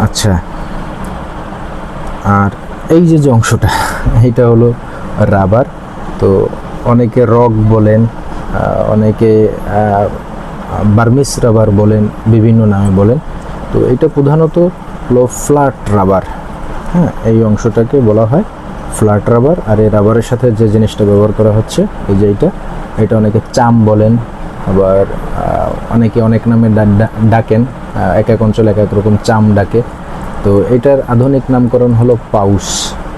আচ্ছা, আর এই যে যে অংশটা এটা হলো রাবার। তো অনেকে রক বলেন, অনেকে বার্মিস রাবার বলেন, বিভিন্ন নামে বলেন। তো এটা প্রধানত হলো ফ্ল্যাট রাবার। হ্যাঁ, এই অংশটাকে বলা হয় ফ্ল্যাট রাবার। আর এই রাবারের সাথে যে জিনিসটা ব্যবহার করা হচ্ছে এই যে এটা অনেকে চাম বলেন, আবার অনেকে অনেক নামে ডাকেন, এক এক অঞ্চলে এক এক রকম চাম ডাকে। তো এটার আধুনিক নামকরণ হলো পাউস।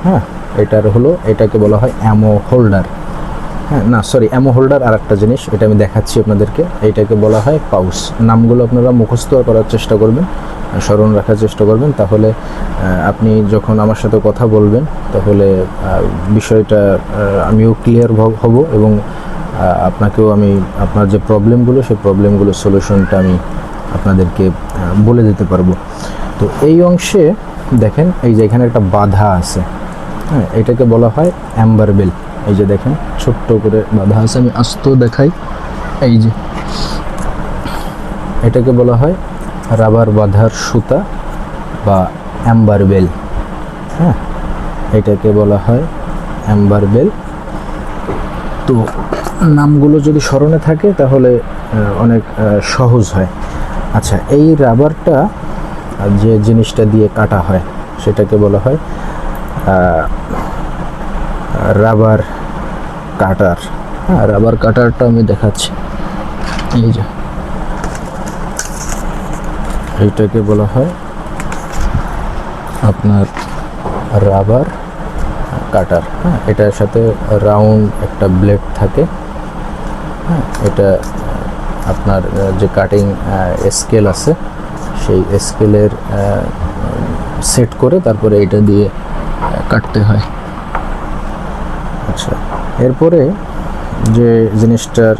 হ্যাঁ, এটাকে বলা হয় অ্যামো হোল্ডার। হ্যাঁ, না সরি, অ্যামো হোল্ডার আর একটা জিনিস, এটা আমি দেখাচ্ছি আপনাদেরকে। এইটাকে বলা হয় পাউস। নামগুলো আপনারা মুখস্থ করার চেষ্টা করবেন, স্মরণ রাখার চেষ্টা করবেন, তাহলে আপনি যখন আমার সাথে কথা বলবেন তাহলে বিষয়টা আমিও ক্লিয়ার হব এবং আপনাকেও আমি আপনার যে প্রবলেমগুলো সেই প্রবলেমগুলোর সলিউশনটা আমি আপনাদেরকে বলে দিতে পারবো। তো এই অংশে দেখেন এই যে এখানে একটা বাধা আছে। হ্যাঁ, এটাকে বলা হয় অ্যাম্বার বেল। এই যে দেখেন ছোট্ট করে বাধা আছে, আমি আস্ত দেখাই। এই যে এটাকে বলা হয় রাবার বাঁধার সুতা বা অ্যাম্বার বেল। হ্যাঁ, এটাকে বলা হয় অ্যাম্বার বেল। তো নামগুলো যদি স্মরণে থাকে তাহলে অনেক সহজ হয়। আচ্ছা, এই রাবারটা যে জিনিসটা দিয়ে কাটা হয় সেটাকে বলা হয় রাবার কাটার। হ্যাঁ, রাবার কাটারটা আমি দেখাচ্ছি। এই যে এইটাকে বলা হয় আপনার রাবার কাটার। হ্যাঁ, এটার সাথে রাউন্ড একটা ব্লেড থাকে। হ্যাঁ, এটা আপনার যে কাটিং স্কেল আছে সেই স্কেলের সেট করে তারপরে এটা দিয়ে কাটতে হয়। আচ্ছা, এরপরে যে জিনিসটার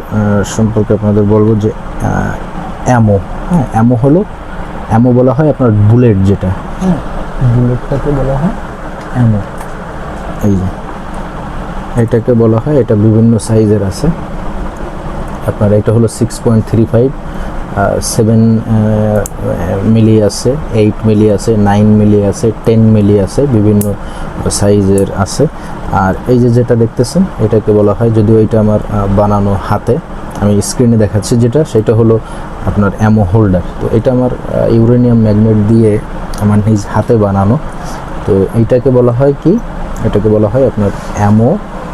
সম্পর্কে আপনাদের বলবো যে অ্যামো। হ্যাঁ, অ্যামো বলা হয় আপনার বুলেট যেটা। হ্যাঁ, বুলেটটাকে বলা হয় অ্যামো। এই যে এটাকে বলা হয়, এটা বিভিন্ন সাইজের আছে। আপনার এটা হলো 6.35, 7 মিলি আছে, 8 মিলি আছে, 9 মিলি আছে, 10 মিলি আছে, বিভিন্ন সাইজের আছে। আর এই যে যেটা দেখতেছেন এটাকে বলা হয়, যদিও এটা আমার বানানো হাতে, আমি স্ক্রিনে দেখাচ্ছি যেটা, সেটা হলো আপনার অ্যামো হোল্ডার। তো এটা আমার ইউরেনিয়াম ম্যাগনেট দিয়ে আমার নিজ হাতে বানানো। তো এইটাকে বলা হয় কি, এটাকে বলা হয় আপনার অ্যামো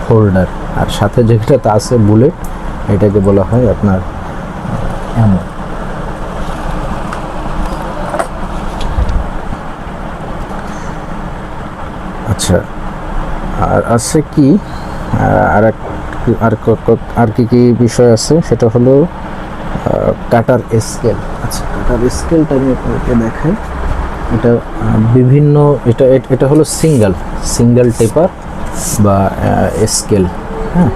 হোল্ডার। আর সাথে যেটাতে আছে বুলেট, এটাকে বলা হয় আপনার অ্যামো। আচ্ছা, আর আছে কি আর কি বিষয় আছে, সেটা হলো কাটার স্কেল। আচ্ছা, কাটার স্কেলটা আমি আপনাকে দেখাই। এটা বিভিন্ন, এটা হলো সিঙ্গেল টেপার বা স্কেল। হ্যাঁ,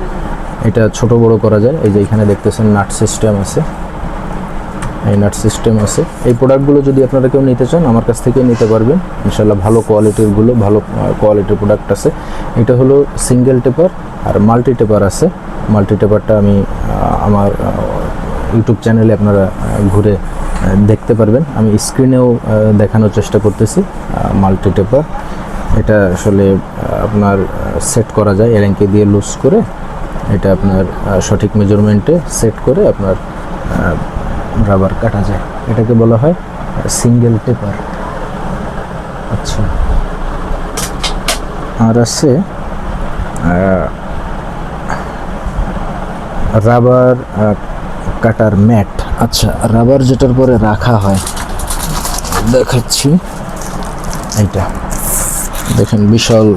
এটা ছোট বড় করা যায়। এই যে এখানে দেখতেছেন নাট সিস্টেম আছে, এই নাট সিস্টেম আছে। এই প্রোডাক্টগুলো যদি আপনারা কেউ নিতে চান আমার কাছ থেকে নিতে পারবেন ইনশাল্লাহ। ভালো কোয়ালিটিরগুলো, ভালো কোয়ালিটির প্রোডাক্ট আছে। এটা হলো সিঙ্গেল টেপার আর মাল্টি টেপার আছে। মাল্টি টেপারটা আমি আমার ইউটিউব চ্যানেলে আপনারা ঘুরে দেখতে পারবেন। আমি স্ক্রিনেও দেখানোর চেষ্টা করতেছি মাল্টি টেপার। এটা আসলে আপনার সেট করা যায় এলাঙ্কি দিয়ে লুজ করে, এটা আপনার সঠিক মেজারমেন্টে সেট করে আপনার রাবার কাটা যায়। এটাকে বলা হয় সিঙ্গেল টেপার। আচ্ছা, আর আছে রাবার কাটার ম্যাট। আচ্ছা, রাবার যেটার পরে রাখা হয় দেখাচ্ছি। এইটা দেখেন বিশাল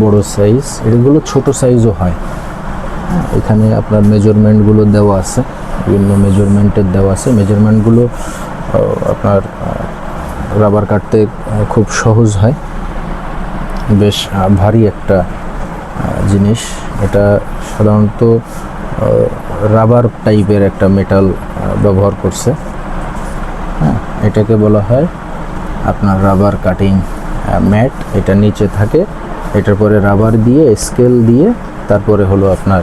বড় সাইজ, এগুলো ছোট সাইজও হয়। এখানে আপনার মেজারমেন্টগুলো দেওয়া আছে, বিভিন্ন মেজারমেন্টের দেওয়া আছে। মেজারমেন্টগুলো আপনার রাবার কাটতে খুব সহজ হয়। বেশ ভারী একটা জিনিস। এটা সাধারণত রাবার টাইপের একটা মেটাল ব্যবহার করছে। হ্যাঁ, এটাকে বলা হয় আপনার রাবার কাটিং ম্যাট। এটা নিচে থাকে, এটার পরে রাবার দিয়ে স্কেল দিয়ে তারপরে হলো আপনার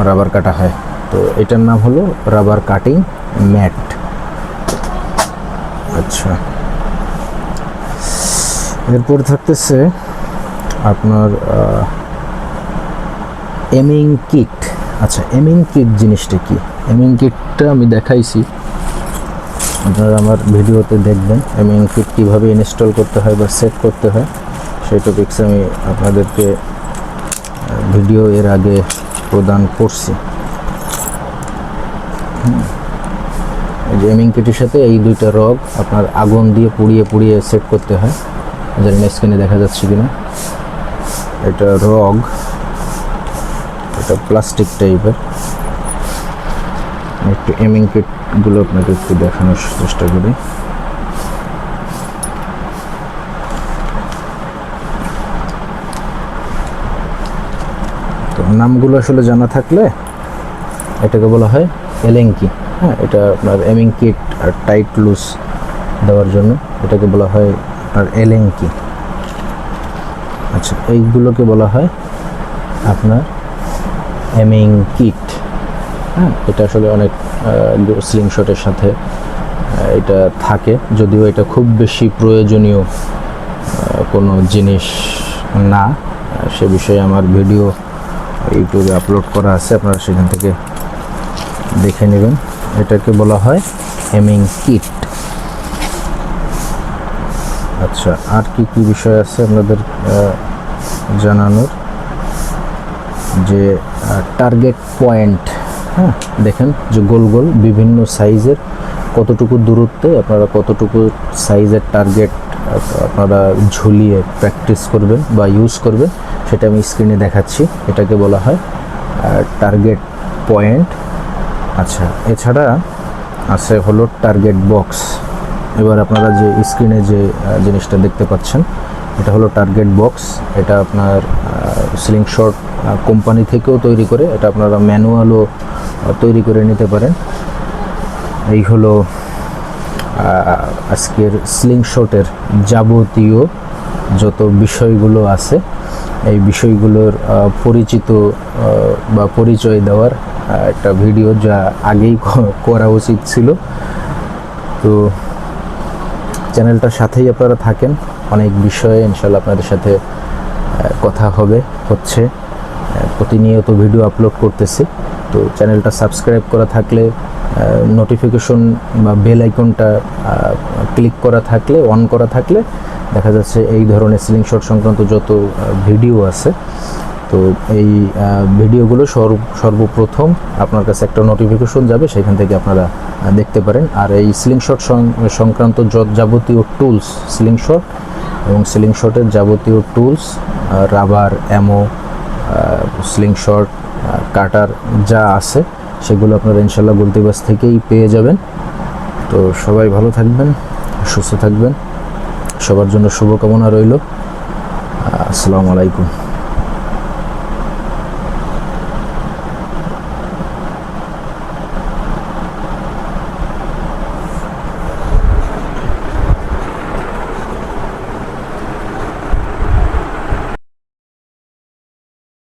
রাবার কাটা হয়। তো এটার নাম হলো রাবার কাটিং ম্যাট। আচ্ছা, এরপর থাকতেছে আপনার এমিং কিট। আচ্ছা, এমিং কিট জিনিসটা কি? এমিং কিটটা আমি দেখাইছি, আপনারা আমার ভিডিওতে দেখবেন এমিং কিট কীভাবে ইনস্টল করতে হয় বা সেট করতে হয়, সেই টপিক্স আমি আপনাদেরকে ভিডিও এর আগে প্রদান করছি। এই যে এমিং কিটের সাথে এই দুইটা রগ আপনার আগুন দিয়ে পুড়িয়ে পুড়িয়ে সেট করতে হয়। জানি না স্ক্রিনে দেখা যাচ্ছে কিনা। এটা রগ, এটা প্লাস্টিক টাইপের। একটু এমিং কিটগুলো আপনাকে একটু দেখানোর চেষ্টা করি। তো নামগুলো আসলে জানা থাকলে এটাকে বলা হয় এলেঙ্কি। হ্যাঁ, এটা আপনার এমিং কিট আর টাইট লুজ দেওয়ার জন্য এটাকে বলা হয় আপনার এলেঙ্কি। আচ্ছা, এইগুলোকে বলা হয় আপনার এমিং কিট। হ্যাঁ, এটা আসলে অনেক স্লিংশটের সাথে এটা থাকে, যদিও এটা খুব বেশি প্রয়োজনীয় কোনো জিনিস না। সে বিষয়ে আমার ভিডিও ইউটিউবে আপলোড করা আছে, আপনারা সেখান থেকে দেখে নেবেন। এটাকে বলা হয় এমিং কিট। আচ্ছা, আর কি কি বিষয় আছে আপনাদের জানানোর? যে টার্গেট পয়েন্ট, হ্যাঁ দেখেন যে গোল গোল বিভিন্ন সাইজের কতটুকু দূরত্বে আপনারা কতটুকু সাইজের টার্গেট আপনারা ঝুলিয়ে প্র্যাকটিস করবেন বা ইউজ করবেন, সেটা আমি স্ক্রিনে দেখাচ্ছি। এটাকে বলা হয় টার্গেট পয়েন্ট। আচ্ছা, এছাড়া আছে হলো টার্গেট বক্স। এবার আপনারা যে স্ক্রিনে যে জিনিসটা দেখতে পাচ্ছেন, এটা হলো টার্গেট বক্স। এটা আপনার স্লিংশট কোম্পানি থেকেও তৈরি করে, এটা আপনারা ম্যানুয়ালও তৈরি করে নিতে পারেন। এই হলো আজকের স্লিংশটের যাবতীয় যত বিষয়গুলো আছে, এই বিষয়গুলোর পরিচিত বা পরিচয় দেওয়ার একটা ভিডিও, যা আগেই করা উচিত ছিল। তো চ্যানেলটার সাথেই আপনারা থাকেন, অনেক বিষয়ে ইনশাল্লাহ আপনাদের সাথে কথা হচ্ছে। প্রতিনিয়ত ভিডিও আপলোড করতেছি। তো চ্যানেলটা সাবস্ক্রাইব করা থাকলে, নোটিফিকেশন বা বেল আইকনটা ক্লিক করা থাকলে, অন করা থাকলে দেখা যাচ্ছে এই ধরনের স্লিংশট সংক্রান্ত যত ভিডিও আছে, তো এই ভিডিওগুলো সর্বপ্রথম আপনার কাছে একটা নোটিফিকেশন যাবে, সেখান থেকে আপনারা দেখতে পারেন। আর এই স্লিংশট সংক্রান্ত যাবতীয় টুলস, স্লিংশট এবং স্লিংশটের যাবতীয় টুলস, রাবার, অ্যামো, স্লিংশট, কাটার যা আছে, সেগুলো আপনারা ইনশাল্লাহ গুলতিবাস থেকেই পেয়ে যাবেন। তো সবাই ভালো থাকবেন, সুস্থ থাকবেন, সবার জন্য শুভকামনা রইল। আসসালামু আলাইকুম।